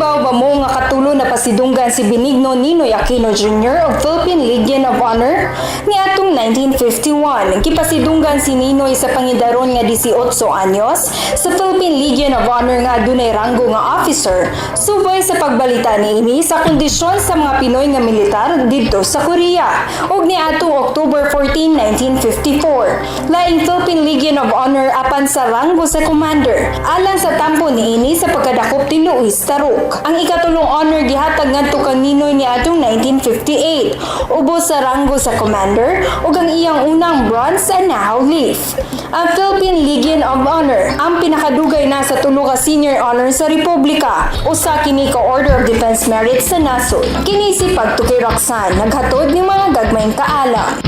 Nahibaw ba mo nga katulo na pasidunggan si Benigno Ninoy Aquino Jr. of Philippine Legion of Honor ni atong 1951. Kipasidunggan si Ninoy sa pangidaron nga 18 anyos sa Philippine Legion of Honor nga adunay ranggo nga officer subay sa pagbalita niini sa kondisyon sa mga Pinoy nga militar didto sa Korea. Ug ni atong October 14, 1954, laing Philippine Legion of Honor apan sa ranggo sa commander alang sa tampo niini sa pagkadakop ti Luis Taruk. Ang ikatulong honor gihatag ngadto kang Ninoy ni atong 1958 ubos sa ranggo sa commander ug ang iyang unang bronze and nahaw leaf. Ang Philippine Legion of Honor ang pinakadugay na sa tulo ka senior honor sa Republika. Usa kini ka Order of Defense Merit sa nasod. Kini si Pagtukay Roxanne naghatod ng mga gagmayng kaalam.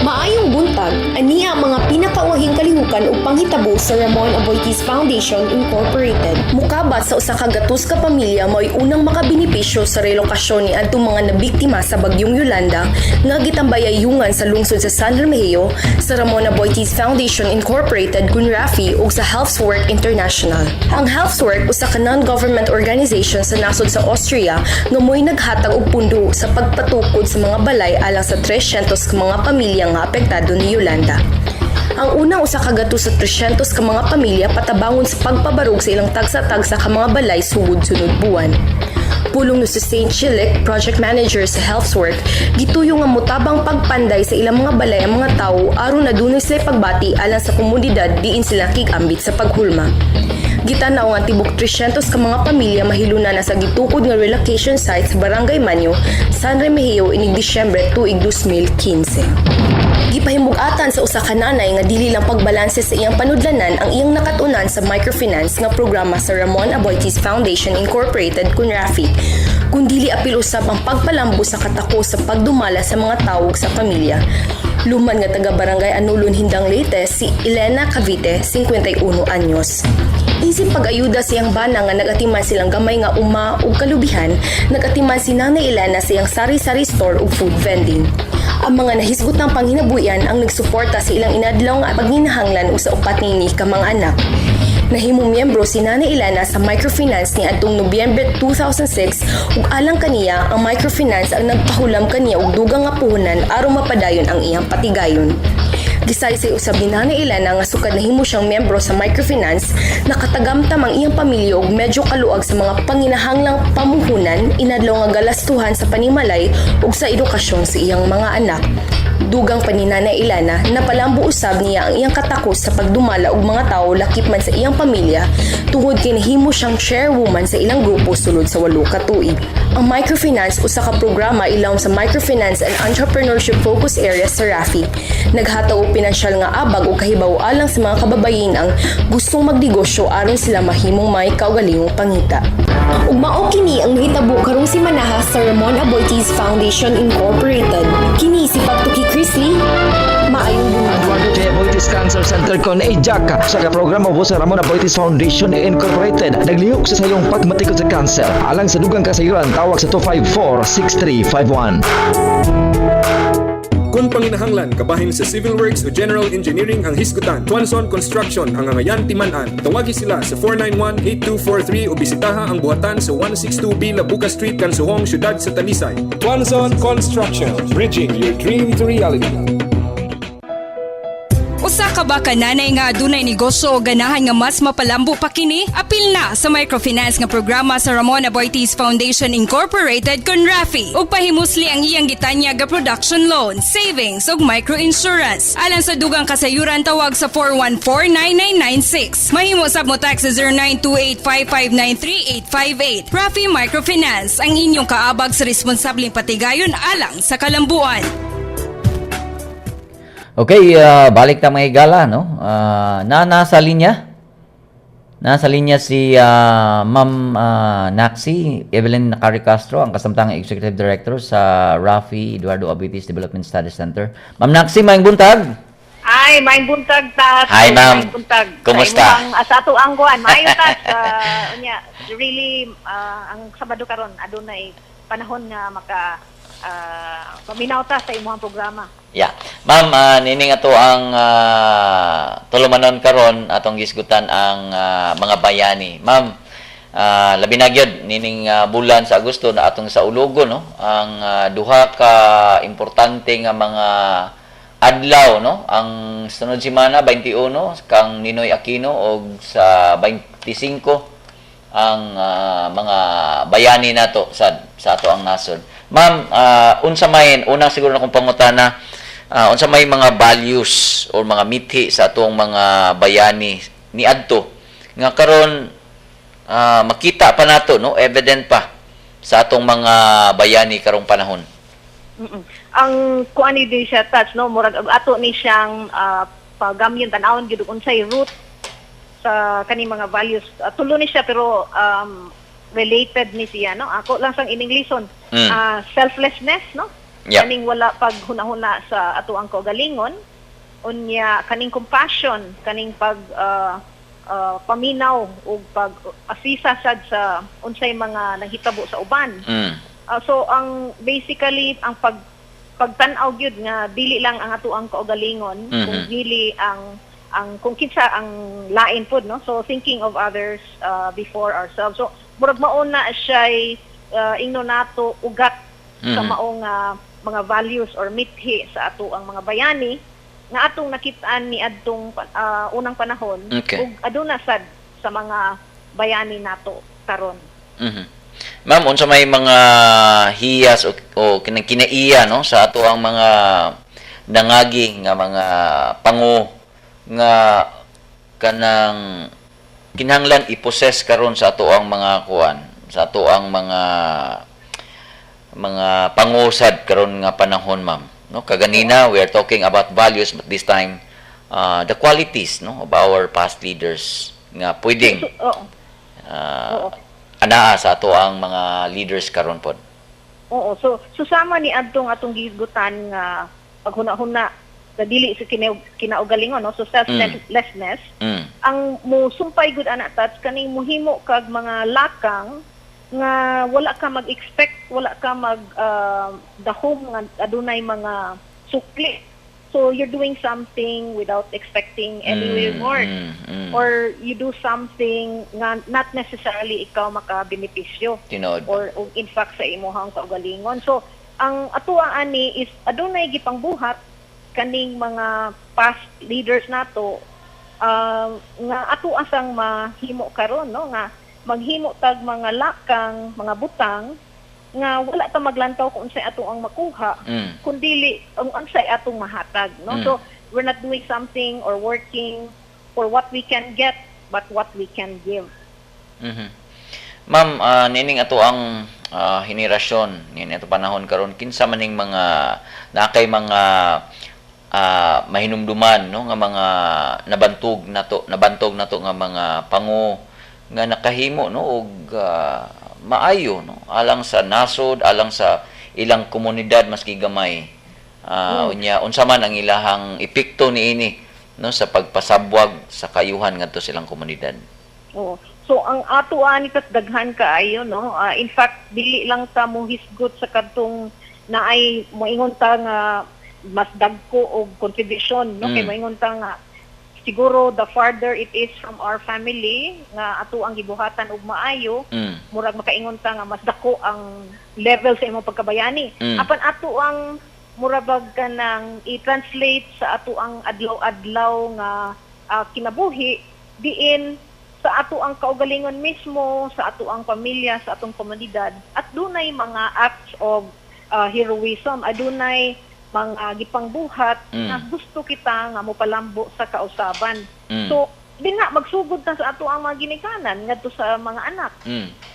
Maayong buntag, aniya ang mga pinakauwahing kalihukan ug panghitabo sa Ramon Aboitiz Foundation Incorporated. Mukabat sa usa ka gatos ka pamilya mao'y unang makabinipisyo sa relokasyon ni adtong mga nabiktima sa bagyong Yolanda nga gitambayayungan sa lungsod sa San Remigio sa Ramon Aboitiz Foundation Incorporated kun Rafi ug sa Healthswork International. Ang Healthswork usa ka non-government organization sa nasod sa Austria nga mo'y naghatag og pundo sa pagpatukod sa mga balay alang sa 300 ka mga pamilya nga apektado ni Yolanda. Ang unang usa ka gatos sa 300 ka mga pamilya patabangon sa pagpabarog sa ilang tagsa-tagsa ka mga balay sugod-sunod buwan. Pulong no si Saint Chilik, project manager sa Healthswork, gituyo nga mutabang pagpanday sa ilang mga balay ang mga tawo aron adunay sila pagbati alang sa komunidad diin sila kig-ambit sa paghulma. Gitanaw nga tibok 300 ka mga pamilya mahiluna na sa gitukod nga relocation site sa Barangay Manyo, San Remigio inig Disyembre tuig 2015. Gipahimug-atan sa usa ka nanay nga dili lang pagbalanse sa iyang panudlanan ang iyang nakatunan sa microfinance nga programa sa Ramon Aboitiz Foundation Incorporated kun Rafi, kundili apil usab ang pagpalambo sa katako sa pagdumala sa mga tawog sa pamilya. Luman nga taga Barangay Anulon Hindang Leyte si Elena Cavite, 51 anyos. Isip pag-ayuda siyang bana nga nagatiman silang gamay nga uma ug kalubihan, nagatiman si Nanay Elena sa iyang sari-sari store ug food vending. Ang mga nahisgotang panghinabuyan ang nagsuporta sa ilang inadlaw nga pagninahanglan ug sa upat nini ka mga anak. Nahimong miyembro si Nanay Elena sa microfinance ni adtong Nobyembre 2006 ug alang kaniya ang microfinance ang nagpahulam kaniya og dugang nga puhunan aron mapadayon ang iyang patigayon. Gisaysay usab ni Nanay Elena nga sukad nahimo siyang miyembro sa microfinance, nakatagamtam ang iyang pamilya og medyo kaluag sa mga panginahanglang pamuhunan, inadlaw nga galastuhan sa panimalay ug sa edukasyon sa iyang mga anak. Dugang pa ni Nanay Elena, napalambo usab niya ang iyang katakos sa pagdumala og mga tawo lakip man sa iyang pamilya tungod kay nahimo siyang chairwoman sa ilang grupo sulod sa 8 ka tuig. Ang microfinance usa ka programa ilawom sa microfinance and entrepreneurship focus area sa Rafi. Naghatag og pinansyal nga abag o kahibaw alang sa mga kababayin ang gustong magnegosyo aron sila mahimong may kaugalingong pangita. Ug mao kini ang mahitabo karong simanaha sa Ramon Aboitiz Foundation Incorporated. Kini si Pagtuki Chrisley. Maayong buntag. Advocate Aboitiz Cancer Center kon Ejaka sa programa po sa Ramon Aboitiz Foundation Incorporated naglihok sa sayong pagmatikod sa cancer alang sa dugang kasayuran tawag sa 254-6351. Kung panginahanglan kabahin sa civil works o general engineering ang hisgutan, Tuanson Construction ang angayan timan-an. Tawagi sila sa 491-8243 o bisitaha ang buhatan sa 162B Labuca Street, Kansuhong, Syudad sa Talisay. Tuanson Construction, bridging your dream to reality. Usa ka ba ka nanay nga adunay negosyo o ganahan nga mas mapalambo pa kini? Apil na sa microfinance nga programa sa Ramon Aboitiz Foundation Incorporated kun Rafi ug pahimusli ang iyang gitanya ga production loan, savings ug microinsurance. Alang sa dugang kasayuran tawag sa 414-9996. Mahimo sab mo tax sa 0928-5593858. Rafi Microfinance ang inyong kaabag sa responsableng patigayon alang sa kalambuan. Okay, balik ta mga higala, no? Nasa linya si Ma'am Naxi Evelyn Nakari Castro, ang kasamtang Executive Director sa Rafi Eduardo Aboitiz Development Studies Center. Ma'am Naxi, maayong buntag. Ay, maayong buntag ta. Hi, ma'am. Maayong buntag. Kumusta? Sa ato ang guan, maayo ta. Really, ang Sabado karon adunay panahon nga paminaw ta sa imong programa. Yeah. Ma'am, nining ato ang tulumanon karon atong gisgutan ang mga bayani. Ma'am, labi na gyud nining bulan sa Agosto na atong sa Ulogo, no, ang duha ka importante nga mga adlaw, no, ang sunod semana 21 kang Ninoy Aquino og sa 25 ang mga bayani nato sa ato ang nasod. Ma'am, unsa may unang siguro na kong pangutana, unsa may mga values or mga mithi sa atong mga bayani ni adto nga karon makita pa nato, no, evident pa sa atong mga bayani karong panahon. Ang kuan ni din siya touch, no, murag ato ni siyang pagamyon tan-awon gyud unsay root sa kani mga values. Tulo ni siya pero related ni siya, no. Ako lang sang ininglison. Selflessness, no. Yeah. Kaning wala paghuna-huna sa ato ang kaugalingon, unya kaning compassion, kaning pag paminaw o pag-asisa sad sa unsay mga naghitabo sa uban. So ang basically ang pagtan-aw gyud nga dili lang ang ato ang kaugalingon, kung dili ang kung kinsa ang lain pod, no. So thinking of others before ourselves. So murag mao na siya ingno nato ugat sa maong mga values or mithi sa ato ang mga bayani nga atong nakitaan ni adtong unang panahon ug aduna sad sa mga bayani nato karon. Ma'am, unsa may mga hiyas o kinaiya, no, sa ato ang mga nangagi nga mga pangu nga kanang kinahanglan i-possess karon sa ato ang mga kuan, sa ato ang mga pangusad karon nga panahon, ma'am, no? Kaganina we are talking about values, but this time the qualities, no, of our past leaders nga pwedeng anaa sa ato ang mga leaders karon pod. Oo, so susama ni atong gigutan nga paghuna-huna sa dili sa kinaugalingon, no, so selflessness. Ang musumpay gud ana tats kaning muhimo kag mga lakang nga wala ka mag-expect, wala ka dahom nga adunay mga sukli. So you're doing something without expecting any reward, or you do something nga not necessarily ikaw makabenepisyo or in fact sa imuhang kaugalingon. So ang atuang ani is adunay gipangbuhat kaning mga past leaders nato nga ato asang mahimo karon, no, nga maghimo tag mga lakang, mga butang nga wala ta maglantaw kung unsay ato ang makuha, kundili ang unsay atong mahatag, no. So we're not doing something or working for what we can get, but what we can give. Ma'am, nining ato ang henerasyon nining ato panahon karon, kinsa maning mga nakay mga mahinumduman, no, nga mga nabantog nato nga mga pangu nga nakahimo, no, og maayo, no, alang sa nasod, alang sa ilang komunidad maski gamay. Unya unsa man ang ilahang epekto niini, no, sa pagpasabwag sa kayuhan ngadto silang komunidad. So ang ato ani kat daghan kaayo, no. In fact dili lang ta mo hisgot sa kadtong naay moingon ta nga mas dagko og contribution, no, kay moingon ta nga siguro the farther it is from our family nga ato ang gibuhatan og maayo, murag makaingon ta nga mas dako ang level sa imong pagkabayani. Apan ato ang murabag kanang i-translate sa ato ang adlaw-adlaw nga kinabuhi diin sa ato ang kaugalingon mismo, sa ato ang pamilya, sa atong komunidad, at dunay mga acts of heroism, adunay mga gipangbuhat na gusto kita nga mopalambo sa kausaban. So di nga magsugod na sa ato ang mga ginikanan ngadto sa mga anak,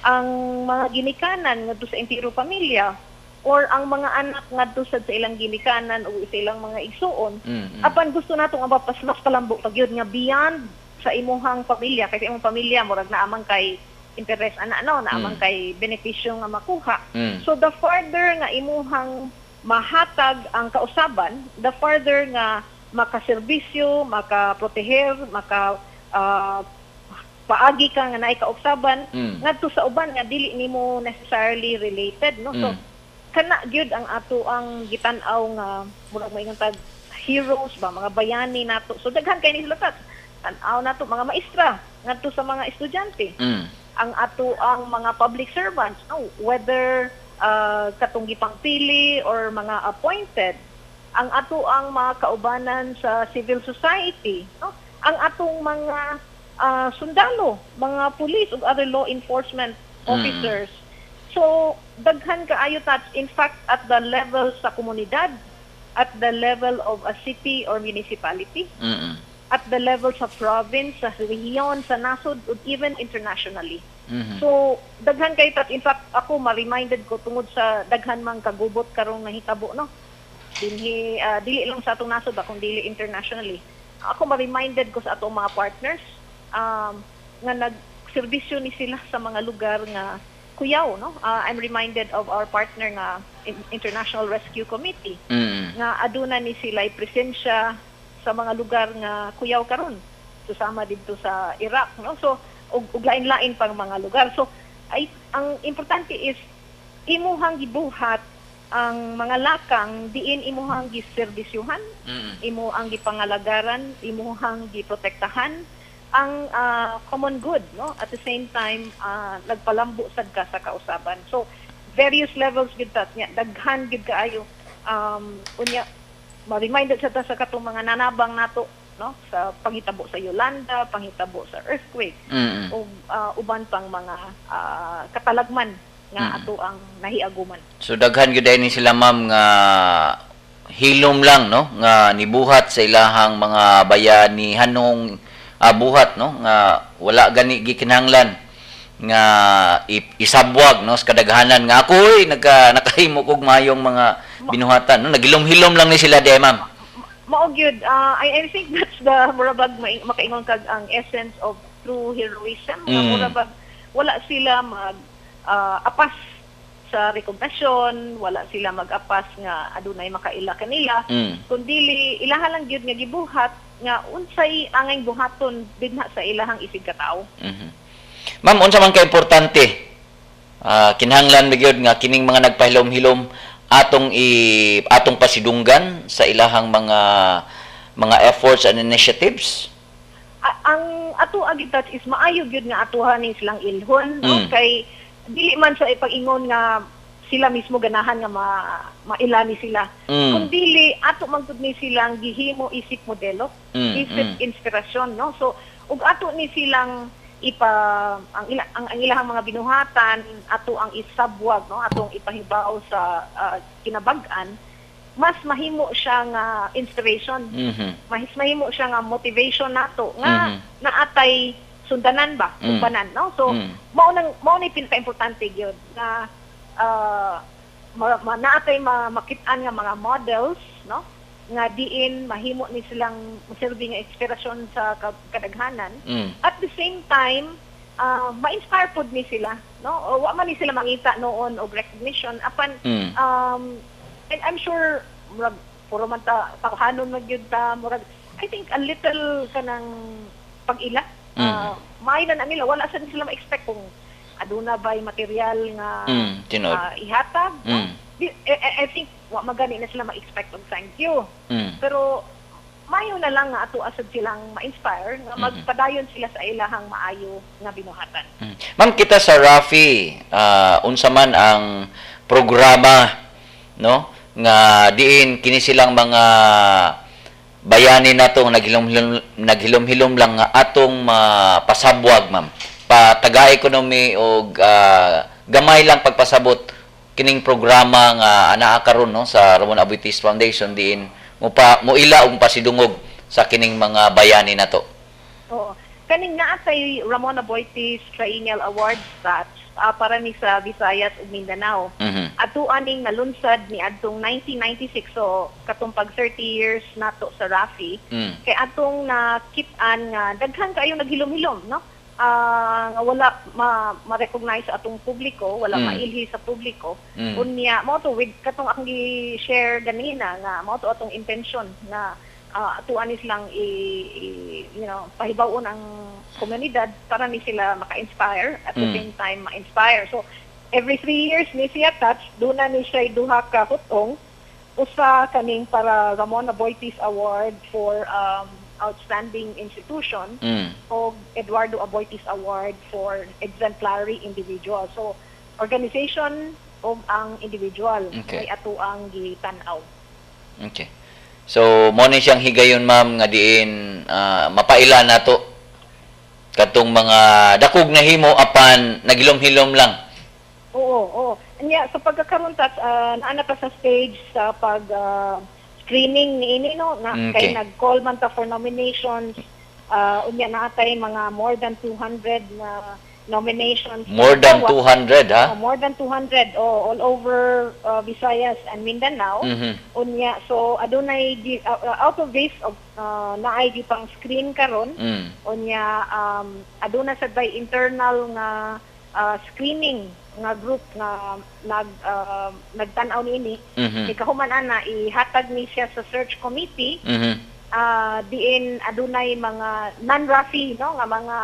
ang mga ginikanan ngadto sa entero pamilya, or ang mga anak ngadto sa ilang ginikanan o sa ilang mga igsuon. Apan gusto natong mas palambo pag yun nga beyond sa imuhang pamilya, kay imong pamilya murag na amang kay interest ana, no, na amang kay benepisyo nga makuha. So the farther nga imuhang mahatag ang kausaban, the farther nga makaserbisyo, makaproteher, paagi ka nga naay kausaban ngadto sa uban nga dili nimo necessarily related, no. So kana gyud ang ato ang gitan-aw nga murag moingon tag heroes ba, mga bayani nato. So daghan kay ni sila tan-aw nato mga maestra ngadto sa mga estudyante. ang ato ang mga public servants, no, whether katong gipangpili or mga appointed, ang ato ang mga kaubanan sa civil society, no, ang atong mga sundalo, mga police ug other law enforcement officers. So daghan kaayo touch, in fact, at the level sa komunidad, at the level of a city or municipality, at the level sa province, sa region, sa nasod, ug even internationally. So daghan kay touch. In fact, ako ma-reminded ko tungod sa daghan mang kagubot karong nahitabo, no, dinhi dili lang sa atong nasod ba kung dili internationally. Ako ma-reminded ko sa atong mga partners nga nagserbisyo ni sila sa mga lugar nga kuyaw, no. I'm reminded of our partner nga International Rescue Committee nga aduna ni sila presensya sa mga lugar nga kuyaw karon, susama dito sa Iraq, no. So ug lain-lain pang mga lugar. So ang importante is imuhang gibuhat ang mga lakang diin imuhang giserbisyuhan, imo ang gipangalagaran, imuhang giprotektahan ang common good, no, at the same time nagpalambo sad ka sa kausaban. So various levels gid that nya, daghan gid kaayo unya ma-reminded sa ta sa katong mga nanabang nato, no, sa panghitabo sa Yolanda, panghitabo sa earthquake, ug uban pang mga katalagman nga ato ang nahiaguman. So daghan gyud ni sila ma'am nga hilom lang, no, nga nibuhat sa ilahang mga bayanihanong buhat, no, nga wala gani gikinahanglan nga isabwag, no, sa kadaghanan nga ako'y nakahimo kog mayong mga binuhatan, no, nagilom-hilom lang ni sila de ma'am. Mao gyud, I think that's the murabag makaingon kag ang essence of true heroism. Murabag wala sila mag apas sa rekognasyon, wala sila mag-apas nga adunay makaila kanila, kundi ilaha lang gyud nga gibuhat nga unsay angay buhaton dinha sa ilahang isig katao. Ma'am, unsa man ka importante kinahanglan gyud nga kining mga nagpahilom-hilom atong pasidunggan sa ilahang mga efforts and initiatives? Ang ato agitat is maayo gyud nga atuhan ni silang ilhon, no, kay dili man sa ipag-ingon nga sila mismo ganahan nga mailani sila. Kung dili ato man gud ni silang gihimo isip modelo, isip inspirasyon, no. So ug ato ni silang ang ilahang mga binuhatan ato ang isabwag, no, atong ipahibaw sa kinabag-an, mas mahimo siya nga inspiration, mas mahimo siya nga motivation nato nga naatay sundanan ba, sumbanan, no. So mao ni pinaka-importante gyud nga naatay makit-an nga mga models, no, nga diin mahimo ni silang maserbi nga inspirasyon sa kadaghanan. At the same time ma-inspire pod ni sila, no, wa man ni sila mangita noon og recognition apan and I'm sure murag puro man ta pahanon magyud ta, murag I think a little kanang pag-ila may na nila, wala sa sila ma-expect kung aduna ba'y material nga ihatag, no? I think wa magani na sila ma-expect og thank you, pero mayo na lang nga ato asad silang ma-inspire nga magpadayon sila sa ilahang maayo nga binuhatan. Ma'am, kita sa Rafi unsa man ang programa, no, nga diin kini silang mga bayani nato naghilom-hilom lang nga atong pasabwag, ma'am, pataga ekonomi og gamay lang pagpasabot kining programa nga anaa karon, no, sa Ramon Aboitiz Foundation diin mo ila og pasidungog sa kining mga bayani nato. Oo, kaning naa say Ramon Aboitiz Triennial Awards para ni sa Visayas ug Mindanao. Ato aning nalunsad ni adtong 1996, so katong pag 30 years nato sa Rafi, kay atong nakit-an nga daghan kaayo naghilom-hilom, no, nga wala ma-recognize sa atong publiko, wala mailhi sa publiko. Unya mo to with katong akong gi-share ganina nga mo to atong intention na atuan is lang pahibawon ang komunidad para ni sila maka-inspire at the same time ma-inspire. So every 3 years ni siya touch, doon na ni siya duha ka hutong, usa kaning para Ramon Aboitiz Award for outstanding institution Mm. o Eduardo Aboitiz Award for exemplary individual. So organization o ang individual Okay. may ato ang gitanaw. Okay. So, mo ni siyang higayon, ma'am, nga diin mapaila nato katong mga dakog na himo apan nagilom-hilom lang. Oo. Anya sa pagkakaroon naana pa sa stage sa pag screening niini no na Okay. kay nag-call man ta for nominations. Unya naatay mga more than 200 na nominations. More than 200, ha? More than 200 all over Visayas and Mindanao. Mhm. Unya so adunay out of this naay di pang screen karon. Mm. Unya aduna sa by internal nga screening nga group nga nagtan-aw niini. Mhm. Ikahuman ana ihatag ni siya sa search committee. Mhm. Diin adunay mga non-RAFI no nga mga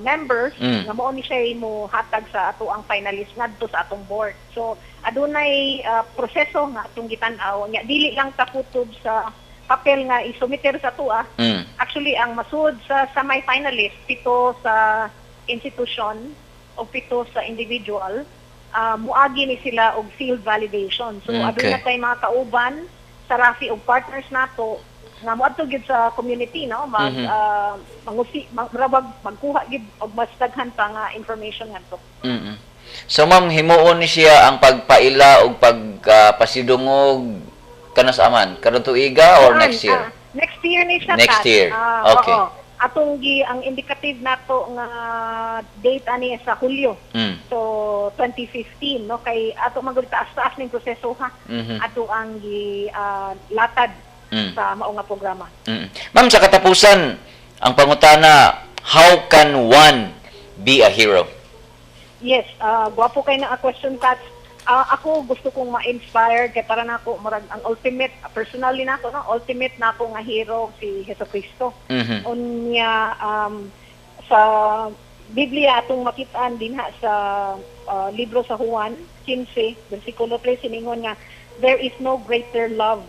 members Mm. nga mao ni siya mo hatag sa ato ang finalist ngadto sa atong board. So adunay proseso nga atong gitan-aw nya dili lang ta kutob sa papel nga isumiter sa tuwa. Mm. Actually ang masud sa semi-finalist 7 sa institution o 7 sa individual, muagi ni sila og field validation. So Okay. aduna tay mga kauban sa RAFI og partners nato nga moadto gid sa community no magkuha gid og mas daghan pa nga information ngadto. Mm. So, ma'am, himuon ni siya ang pagpaila o pagpasidungog kanas aman karon tuiga or next year? Next year ni siya. Next Kat. year. Okay. Oo. Atong ang indicative nato nga date ani sa Hulyo. Mm. So 2015 no kay ato magud taas-taas ning proseso ha. Mhm. Ato ang latad Mm. sa mao nga programa. Mm. Ma'am, sa katapusan, ang pangutana, how can one be a hero? Yes, gwapo kay na question Kat. Ako gusto kong ma-inspire kay para nako murag ang ultimate personally nako no ultimate nako nga hero si Jesucristo. Mhm. Unya sa Biblia atong makitaan dinha sa libro sa Juan 15 bersikulo 3 siningon nga there is no greater love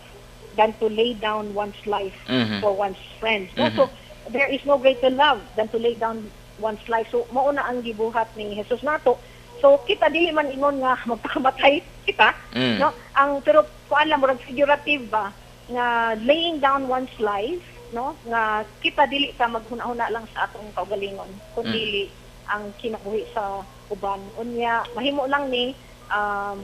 than to lay down one's life Mhm. for one's friends. Mhm. So there is no greater love than to lay down one's life. So mao na ang gibuhat ni Jesus nato. So kita dili man ingon nga magpakamatay kita, Mm. no? Ang pero kuan lang murag figurative ba nga laying down one's life, no? Nga kita dili ta maghuna-huna lang sa atong kaugalingon, kundi ang kinabuhi sa uban. Unya mahimo lang ni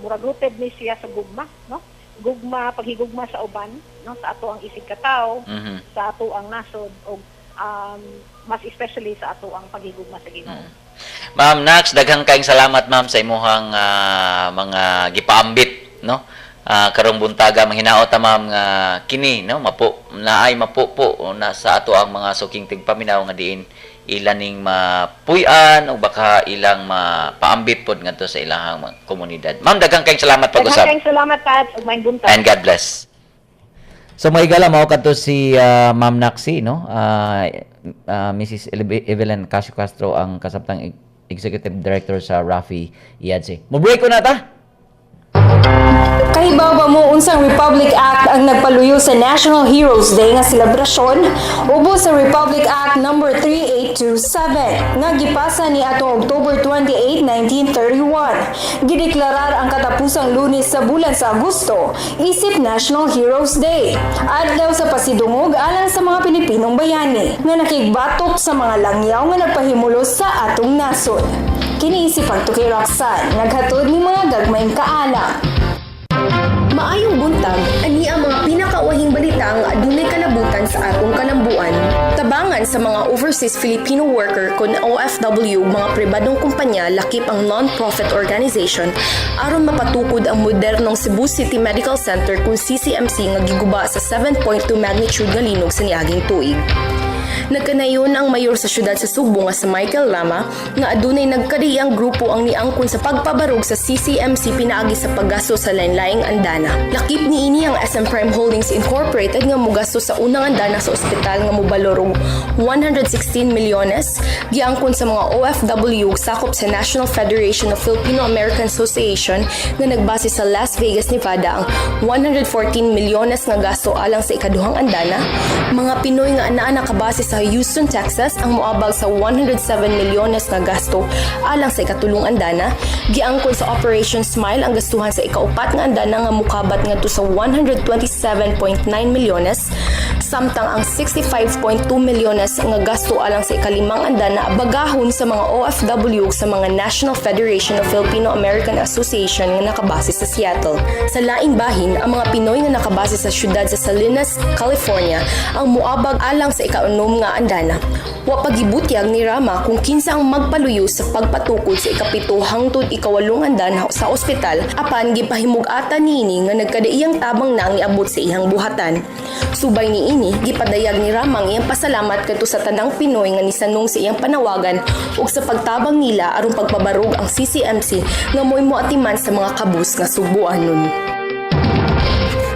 murag rooted ni siya sa gugma, no? Gugma, paghigugma sa uban, no? Sa ato ang isig katawo, Mhm. sa ato ang nasod o mas especially sa ato ang paghigugma sa Ginoo. Ma'am Nax, daghang kaayong salamat, ma'am, sa imuhang mga gipaambit, no? Karong buntaga manghinaot ta, ma'am, nga kini, no, naay mapupo na sa ato ang mga suking tigpaminaw nga diin ilaning mapuy-an o baka ilang mapaambit pod ngadto sa ilahang mga komunidad. Ma'am, daghang kaayong salamat pag-usap. Daghang salamat Pat ug may buntag. And God bless. So maigala mao kadto si Ma'am Naxi, no? Mrs. Evelyn Casio Castro ang kasabtang Executive Director sa RAFI IADSE. Mo-break ko na ta. Kahibaw ba mo unsang Republic Act ang nagpaluyo sa National Heroes Day nga selebrasyon? Ubos sa Republic Act number 3827 nga gipasa ni atong October 28, 1931. Gideklarar ang katapusang Lunes sa bulan sa Agosto isip National Heroes Day. Adlaw sa pasidungog alang sa mga Pilipinong bayani nga nakigbatok sa mga langyaw nga nagpahimulos sa atong nasod. Kiniisip ang Tuki Roxanne, naghatod ni mga gagmayng kaalam. Maayong buntag, ani ang mga pinakauwahing balita nga adunay kalabutan sa atong kalambuan. Tabangan sa mga overseas Filipino worker kun OFW mga pribadong kumpanya lakip ang non-profit organization aron mapatukod ang modernong Cebu City Medical Center kun CCMC nga giguba sa 7.2 magnitude nga linog sa niaging tuig. Nagkanayon ang mayor sa syudad sa Subo nga sa Michael Lama nga adunay nagkariyang grupo ang niangkon sa pagpabarog sa CCMC pinaagi sa paggasto sa lain-laing andana. Lakip niini ang SM Prime Holdings Incorporated nga mogasto sa unang andana sa ospital nga mobalor og 116 milyones giangkon sa mga OFW sakop sa National Federation of Filipino-American Association nga nagbase sa Las Vegas, Nevada ang 114 milyones nga gasto alang sa ikaduhang andana. Mga Pinoy nga anaa nakabase sa Houston, Texas ang moabag sa 107 milyones nga gasto alang sa ikatulong andana. Giangkon sa Operation Smile ang gastuhan sa ikaupat nga andana nga mukabat ngadto sa 127.9 milyones samtang ang 65.2 milyones nga gasto alang sa ikalimang andana bagahon sa mga OFW sa mga National Federation of Filipino-American Association nga nakabase sa Seattle. Sa laing bahin, ang mga Pinoy nga nakabase sa syudad sa Salinas, California ang muabag alang sa ikaunom nga andana. Wa pagibutyag ni Rama kung kinsa ang magpaluyo sa pagpatukod sa ikapito hangtod ikawalong andana sa ospital apan gipahimug-ata niini nga nagkadaiyang tabang na ang iabot sa iyang buhatan. Subay niini gipadayag ni Rama ang iyang pasalamat kadto sa tanang Pinoy nga nisanong sa iyang panawagan ug sa pagtabang nila aron pagpabarog ang CCMC nga moy moatiman sa mga kabus nga subuanon.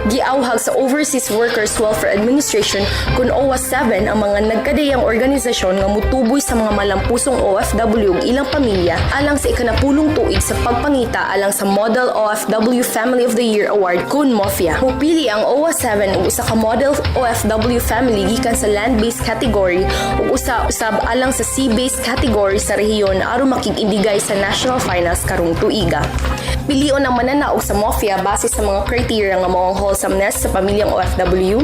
Giauhag sa Overseas Workers Welfare Administration kun OWA 7 ang mga nagkadayang organisasyon nga mutuboy sa mga malampusong OFW ug ilang pamilya alang sa ikanapulong tuig sa pagpangita alang sa Model OFW Family of the Year Award kun MOFIA. Mupili ang OWA 7 ug usa ka Model OFW family gikan sa land-based category ug usa usab alang sa sea-based category sa rehiyon aron makig-indigay sa national finals karong tuiga. Pilion ang mananaog sa MOFIA base sa mga criteria nga mao ang wholesomeness sa pamilyang OFW,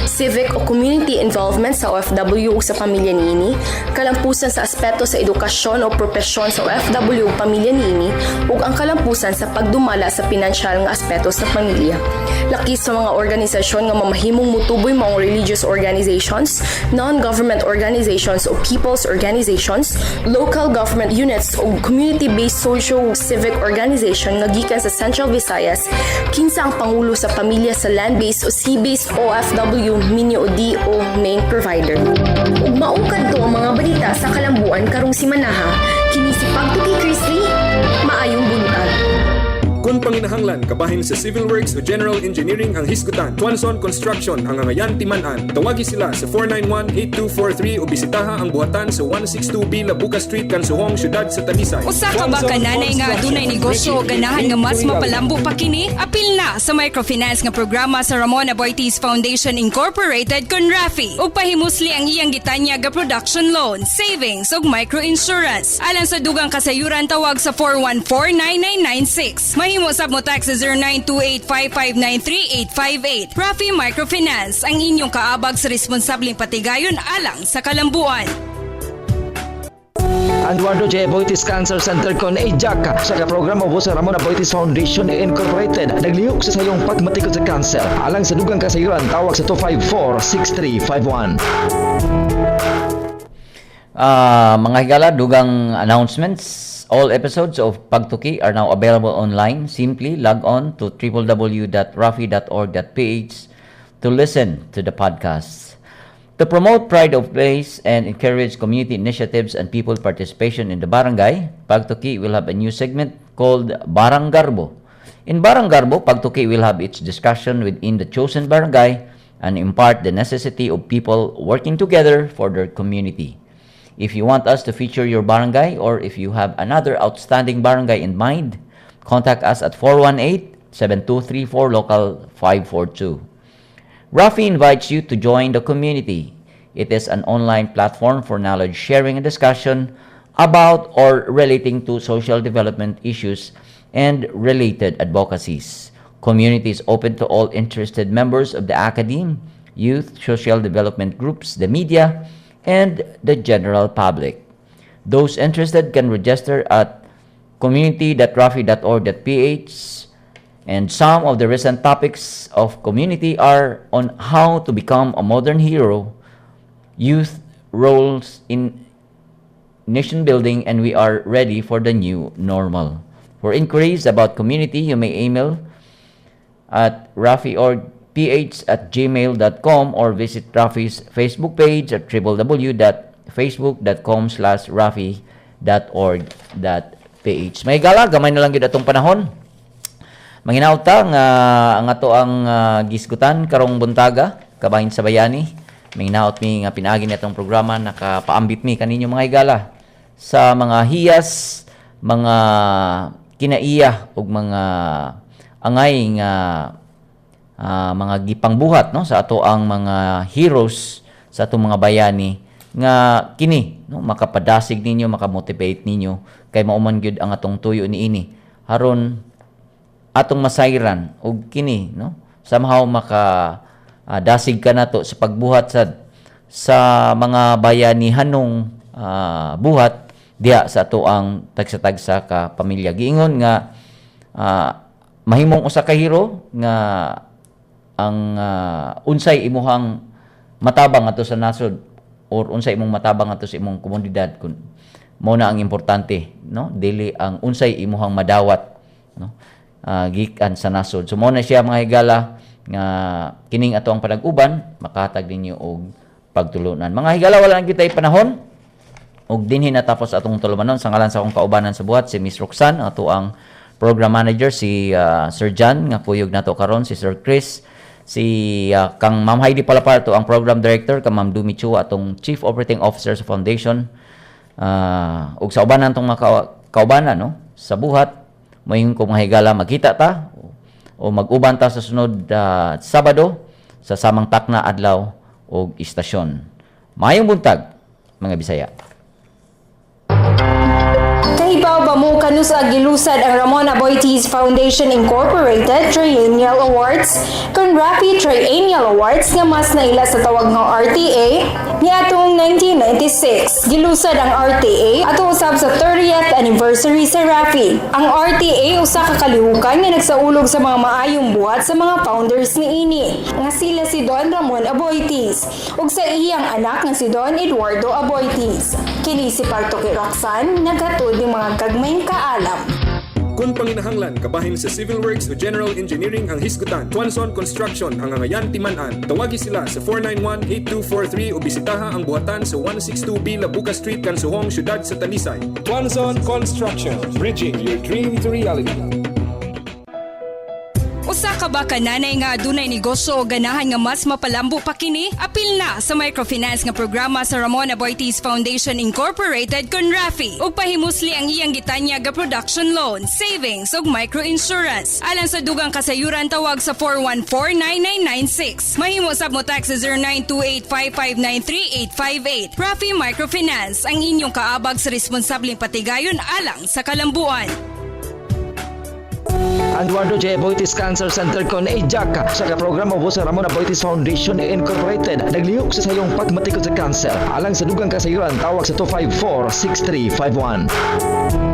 civic o community involvement sa OFW o sa pamilya niini, kalampusan sa aspeto sa edukasyon o propesyon sa OFW o pamilya niini, ug ang kalampusan sa pagdumala sa pinansyal nga aspeto sa pamilya. Laki sa mga organisasyon nga mamahimong mutuboy mga religious organizations, non-government organizations o people's organizations, local government units o community-based socio-civic organization nga gikan sa Central Visayas, kinsa ang pangulo sa pamilya sa land-based o sea-based OFW mini o DO main provider. Ug maungkad to ang mga balita sa kalambuan karong simanaha, kini si Pagtuki Christy, maayong buntag. Kung panginahanglan kabahin sa Civil Works o General Engineering ang hisgutan, Tuanson Construction ang angayan timan-an. Tawagi sila sa 491-8243 o bisitaha ang buhatan sa 162B Labuca Street, Kansuhong, Syudad sa Talisay. Usa ka ba kananay nga dunay negosyo o ganahan nga mas mapalambo pa kini? Apil na sa microfinance nga programa sa Ramon Aboitiz Foundation Incorporated kun Rafi. Ug pahimusli ang iyang gitanya ga production loan, savings ug microinsurance. Alang sa dugang kasayuran tawag sa 414-9996. Mahimo sab mo tax sa 09285593-858. Rafi Microfinance ang inyong kaabag sa responsableng patigayon alang sa kalambuan. Ang Eduardo J. Aboitiz Cancer Center kon EJAC sa programa po sa Ramon Aboitiz Foundation Incorporated naglihok sa sayong pagmatikod sa cancer. Alang sa dugang kasayuran tawag sa 254-6351. Mga higala, dugang announcements. All episodes of Pagtuki are now available online. Simply log on to www.rafi.org.ph to listen to the podcasts. To promote pride of place and encourage community initiatives and people participation in the barangay, Pagtuki will have a new segment called Baranggarbo. In Baranggarbo, Pagtuki will have its discussion within the chosen barangay and impart the necessity of people working together for their community. If you want us to feature your barangay or if you have another outstanding barangay in mind, contact us at 418-7234 local 542. Rafi invites you to join the community. It is an online platform for knowledge sharing and discussion about or relating to social development issues and related advocacies. Community is open to all interested members of the academe, youth, social development groups, the media, and the general public. Those interested can register at community.rafi.org.ph, and some of the recent topics of community are on how to become a modern hero, youth roles in nation building, and we are ready for the new normal. For inquiries about community, you may email at rafi.org www.rafi.ph@gmail.com or visit Rafi's Facebook page at www.facebook.com/rafi.org.ph. May gala, gamay na lang yun atong panahon. Manginauta nga ang ato ang gisgutan karong buntaga kabahin sa bayani. Manginaot mi nga pinaagi natong programa nakapaambit mi kaninyo mga higala sa mga hiyas, mga kinaiya ug mga angay nga mga gipangbuhat no sa ato ang mga heroes sa atong mga bayani nga kini no makapadasig ninyo, makamotivate ninyo kay mauman gyud ang atong tuyo niini haron atong masayran og kini no somehow dasig ka nato sa pagbuhat sa mga bayanihanong buhat diha sa ato ang tagsa-tagsa ka pamilya. Giingon nga mahimong usa ka hero nga ang unsay imuhang matabang ato sa nasod or unsay imong matabang ato sa imong komunidad kun mao na ang importante no dili ang unsay imuhang madawat no gikan sa nasod. So mao na siya mga higala nga kining ato ang panag-uban makahatag ninyo og pagtulunan. Mga higala wala na gyud tay panahon og dinhi natapos atong tulumanon sa ngalan sa akong kaubanan sa buhat si Miss Roxanne ato ang program manager si Sir John nga puyog nato karon si Sir Chris si kang Ma'am Heidi Palapar to ang program director kang Ma'am Dumi Chua atong chief operating officer sa foundation ug sa ubanan tong mga kaubanan no sa buhat moingon ko mga higala magkita ta o mag-uban ta sa sunod Sabado sa samang takna adlaw og istasyon. Mayong buntag mga Bisaya. Kahibaw ba mo kanus gilusad ang Ramon Aboitiz Foundation Incorporated Triennial Awards kon Rafi Triennial Awards nga mas naila sa tawag nga RTA niadtong 1996. Gilusad ang RTA ato usab sa 30th anniversary sa Rafi. Ang RTA usa ka kalihukan nga nagsaulog sa mga maayong buhat sa mga founders niini nga sila si Don Ramon Aboitiz ug sa iyang anak nga si Don Eduardo Aboitiz. Kini si Partoki Roxanne naghatod ng mga gagmayng kaalam. Kung panginahanglan kabahin sa civil works o general engineering ang hisgutan, Tuanson Construction ang angayan timan-an. Tawagi sila sa 491-8243 o bisitaha ang buhatan sa 162B Labuka Street, Kansuhong, Syudad sa Talisay. Tuanson Construction, bridging your dream to reality. Usa ka ba kananay nga adunay negosyo o ganahan nga mas mapalambo pa kini? Apil na sa microfinance nga programa sa Ramon Aboitiz Foundation Incorporated kon Rafi ug pahimusli ang iyang gitanya ga production loan, savings ug microinsurance. Alang sa dugang kasayuran tawag sa 414-9996. Mahimo sab mo tax sa 0928-5593-858. Rafi Microfinance ang inyong kaabag sa responsableng patigayon alang sa kalambuan. Eduardo J. Aboitiz Cancer Center kon EJAC sa programa po sa Ramon Aboitiz Foundation Incorporated naglihok sa sayong pagmatikod sa cancer alang sa dugang kasayuran tawag sa 254-6351.